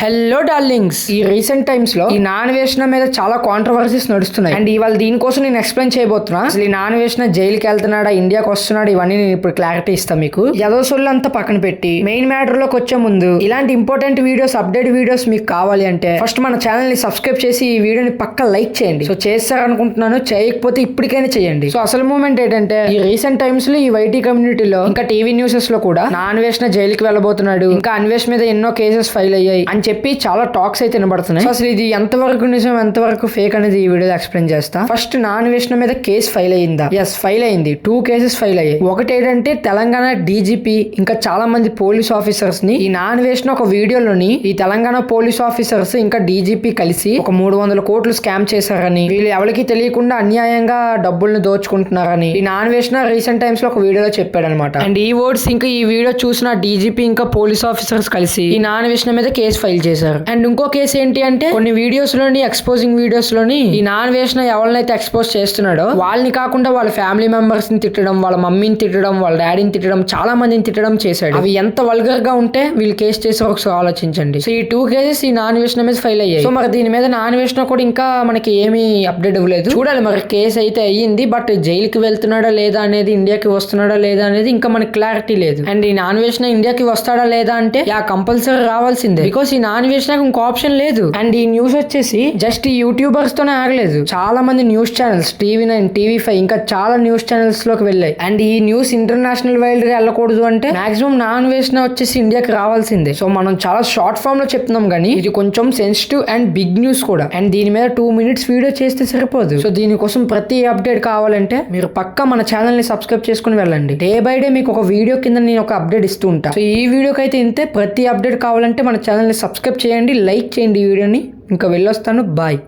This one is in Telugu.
హలో డార్లింగ్స్, ఈ రీసెంట్ టైమ్స్ లో ఈ నాన్ వేషణ మీద చాలా కాంట్రవర్సీస్ నడుస్తున్నాయి. అండ్ ఇవాళ దీనికోసం నేను ఎక్స్ప్లెయిన్ చేయబోతున్నా. అసలు ఈ నాన్ వేషణ జైలుకి వెళ్తున్నాడా, ఇండియాకి వస్తున్నాడు, ఇవన్నీ నేను ఇప్పుడు క్లారిటీ ఇస్తాను మీకు. యదోసొల్లు అంతా పక్కన పెట్టి మెయిన్ మ్యాటర్ లోకి వచ్చే ముందు ఇలాంటి ఇంపార్టెంట్ వీడియోస్, అప్డేట్ వీడియోస్ మీకు కావాలి అంటే ఫస్ట్ మన ఛానల్ ని సబ్స్క్రైబ్ చేసి ఈ వీడియోని పక్క లైక్ చేయండి. సో చేస్తారనుకుంటున్నాను, చేయకపోతే ఇప్పటికైనా చేయండి. సో అసలు మూమెంట్ ఏంటంటే, ఈ రీసెంట్ టైమ్స్ లో ఈ వైటీ కమ్యూనిటీలో ఇంకా టీవీ న్యూసెస్ లో కూడా నాన్ వేషణ జైలుకి వెళ్ళబోతున్నాడు, ఇంకా అన్వేష్ మీద ఎన్నో కేసెస్ ఫైల్ అయ్యాయి అని చెప్పి చాలా టాక్స్ అయితే వినబడుతున్నాయి. సో అసలు ఇది ఎంతవరకు నిజం, ఎంతవరకు ఫేక్ అనేది ఈ వీడియోలో ఎక్స్ప్లెయిన్ చేస్తా. ఫస్ట్ నాన్ వేషణ మీద కేసు ఫైల్ అయ్యిందా? ఎస్, ఫైల్ అయింది. 2 కేసెస్ ఫైల్ అయ్యాయి. ఒకటి ఏంటంటే, తెలంగాణ డీజీపీ ఇంకా చాలా మంది పోలీస్ ఆఫీసర్స్ ని ఈ నాన్ వేషణ ఒక వీడియోలోని ఈ తెలంగాణ పోలీస్ ఆఫీసర్స్ ఇంకా డీజీపీ కలిసి ఒక 300 కోట్లు స్కామ్ చేశారని, వీళ్ళు ఎవరికి తెలియకుండా అన్యాయంగా డబ్బుల్ని దోచుకుంటున్నారని ఈ నాన్ వేషణ రీసెంట్ టైమ్స్ లో ఒక వీడియోలో చెప్పాడు అనమాట. అండ్ ఈ వర్డ్స్ ఇంకా ఈ వీడియో చూసిన డీజీపీ ఇంకా పోలీస్ ఆఫీసర్స్ కలిసి ఈ నాన్ వేషణ మీద కేసు ఫైల్ చేశారు. అండ్ ఇంకో కేసు ఏంటి అంటే, కొన్ని వీడియోస్ లోని, ఎక్స్పోజింగ్ వీడియోస్ లోని ఈ నాన్ వేషణ ఎవరినైతే ఎక్స్పోజ్ చేస్తున్నాడో వాళ్ళని కాకుండా వాళ్ళ ఫ్యామిలీ మెంబర్స్ ని తిట్టడం, వాళ్ళ మమ్మీని తిట్టడం, వాళ్ళ డాడీని తిట్టడం, చాలా మందిని తిట్టడం చేశాడు. అవి ఎంత వల్గర్ గా ఉంటే వీళ్ళు కేసు చేసారు ఒకసారి ఆలోచించండి. సో ఈ 2 కేసెస్ ఈ నాన్ వేషణ మీద ఫైల్ అయ్యాయి. సో మరి దీని మీద నాన్ వేషణ కూడా ఇంకా మనకి ఏమీ అప్డేట్ ఇవ్వలేదు. చూడాలి, మరి కేసు అయితే అయ్యింది, బట్ జైలుకి వెళ్తున్నాడా లేదా అనేది, ఇండియాకి వస్తున్నాడా లేదా అనేది ఇంకా మనకి క్లారిటీ లేదు. అండ్ ఈ నాన్ వేషణ ఇండియాకి వస్తాడా లేదా అంటే కంపల్సరీ రావాల్సిందే, బికాస్ ఈ నాన్ వేషణ ఇంకో ఆప్షన్ లేదు. అండ్ ఈ న్యూస్ వచ్చేసి జస్ట్ ఈ యూట్యూబర్స్ తోనే ఆగలేదు. చాలా మంది న్యూస్ ఛానల్స్, టీవీ9, టీవీ5 ఇంకా చాలా న్యూస్ ఛానల్స్ లోకి వెళ్ళాయి. అండ్ ఈ న్యూస్ ఇంటర్నేషనల్ వైల్డ్ గా వెళ్ళకూడదు అంటే మాక్సిమం నాన్ వేషణ వచ్చేసి ఇండియాకి రావాల్సిందే. సో మనం చాలా షార్ట్ ఫామ్ లో చెప్తున్నాం కానీ ఇది కొంచెం సెన్సిటివ్ అండ్ బిగ్ న్యూస్ కూడా. అండ్ దీని మీద 2 minutes వీడియో చేస్తే సరిపోదు. సో దీనికోసం ప్రతి అప్డేట్ కావాలంటే మీరు పక్కా మన ఛానల్ ని సబ్స్క్రైబ్ చేసుకుని వెళ్ళండి. డే బై డే మీకు ఒక వీడియో కింద నేను ఒక అప్డేట్ ఇస్తూ ఉంటా. సో ఈ వీడియోకి అయితే ఇంతే. ప్రతి అప్డేట్ కావాలంటే మన ఛానల్ ని సబ్స్క్రైబ్ చేయండి, లైక్ చేయండి ఈ వీడియోని. ఇంకా వెళ్ళొస్తాను, బాయ్.